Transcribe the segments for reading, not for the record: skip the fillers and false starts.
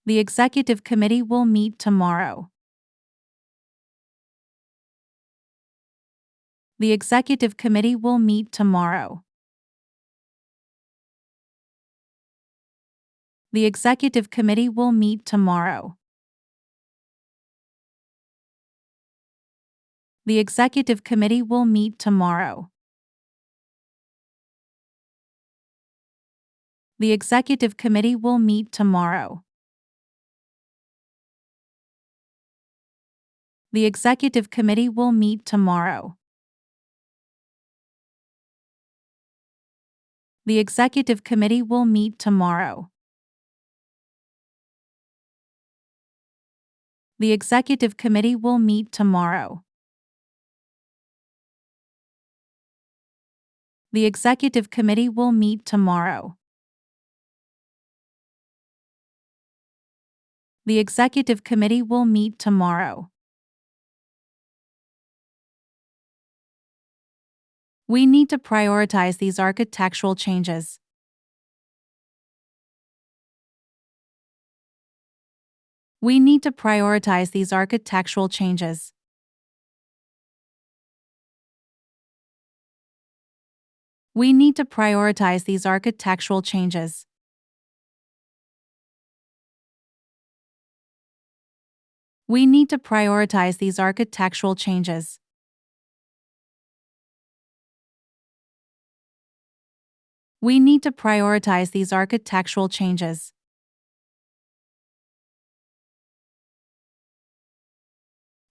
The executive committee will meet tomorrow. The executive committee will meet tomorrow. The executive committee will meet tomorrow. The executive committee will meet tomorrow. The executive committee will meet tomorrow. The executive committee will meet tomorrow. The executive committee will meet tomorrow. The executive committee will meet tomorrow. The executive committee will meet tomorrow. The executive committee will meet tomorrow. We need to prioritize these architectural changes. We need to prioritize these architectural changes. We need to prioritize these architectural changes. We need to prioritize these architectural changes. We need to prioritize these architectural changes.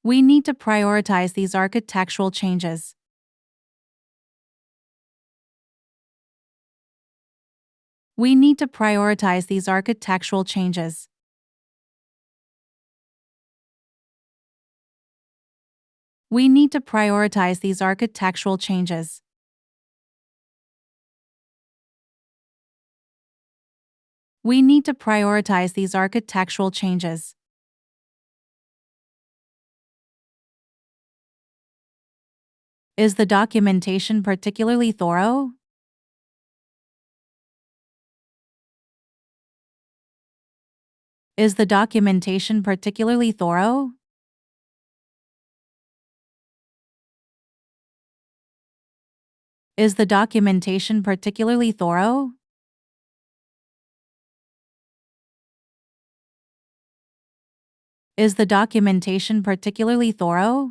We need to prioritize these architectural changes. We need to prioritize these architectural changes. We need to prioritize these architectural changes. We need to prioritize these architectural changes. Is the documentation particularly thorough? Is the documentation particularly thorough? Is the documentation particularly thorough? Is the documentation particularly thorough?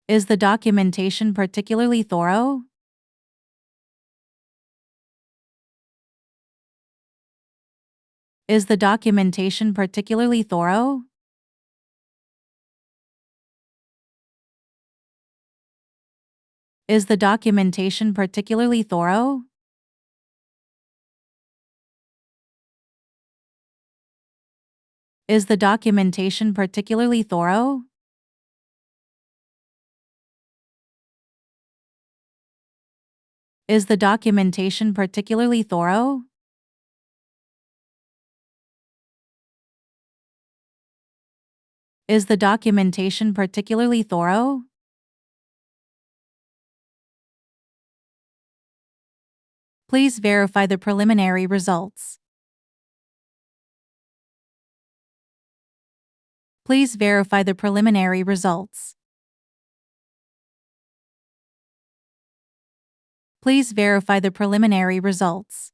Is the documentation particularly thorough? Is the documentation particularly thorough? Is the documentation particularly thorough? Is the documentation particularly thorough? Is the documentation particularly thorough? Is the documentation particularly thorough? Please verify the preliminary results. Please verify the preliminary results. Please verify the preliminary results.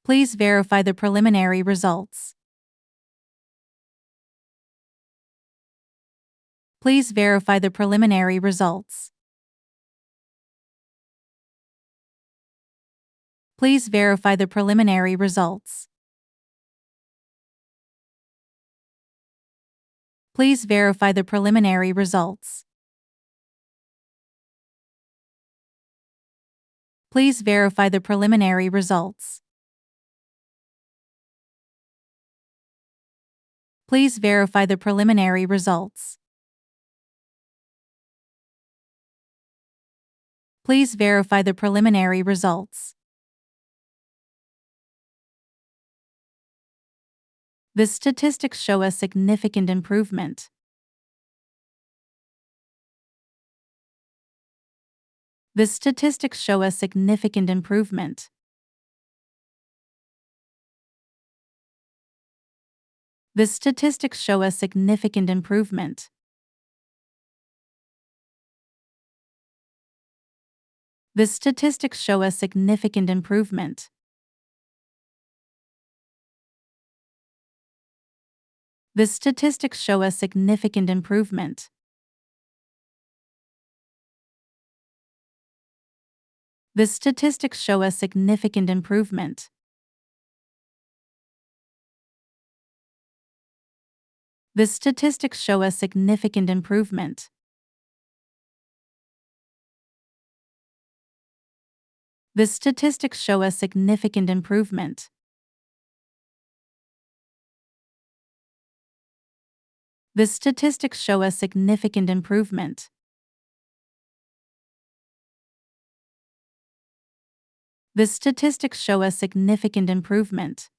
Please verify the preliminary results. Please verify the preliminary results. Please verify the preliminary results. Please verify the preliminary results. Please verify the preliminary results. Please verify the preliminary results. Please verify the preliminary results. The statistics show a significant improvement. The statistics show a significant improvement. The statistics show a significant improvement. The statistics show a significant improvement. The statistics show a significant improvement. The statistics show a significant improvement. The statistics show a significant improvement. The statistics show a significant improvement. The statistics show a significant improvement. The statistics show a significant improvement.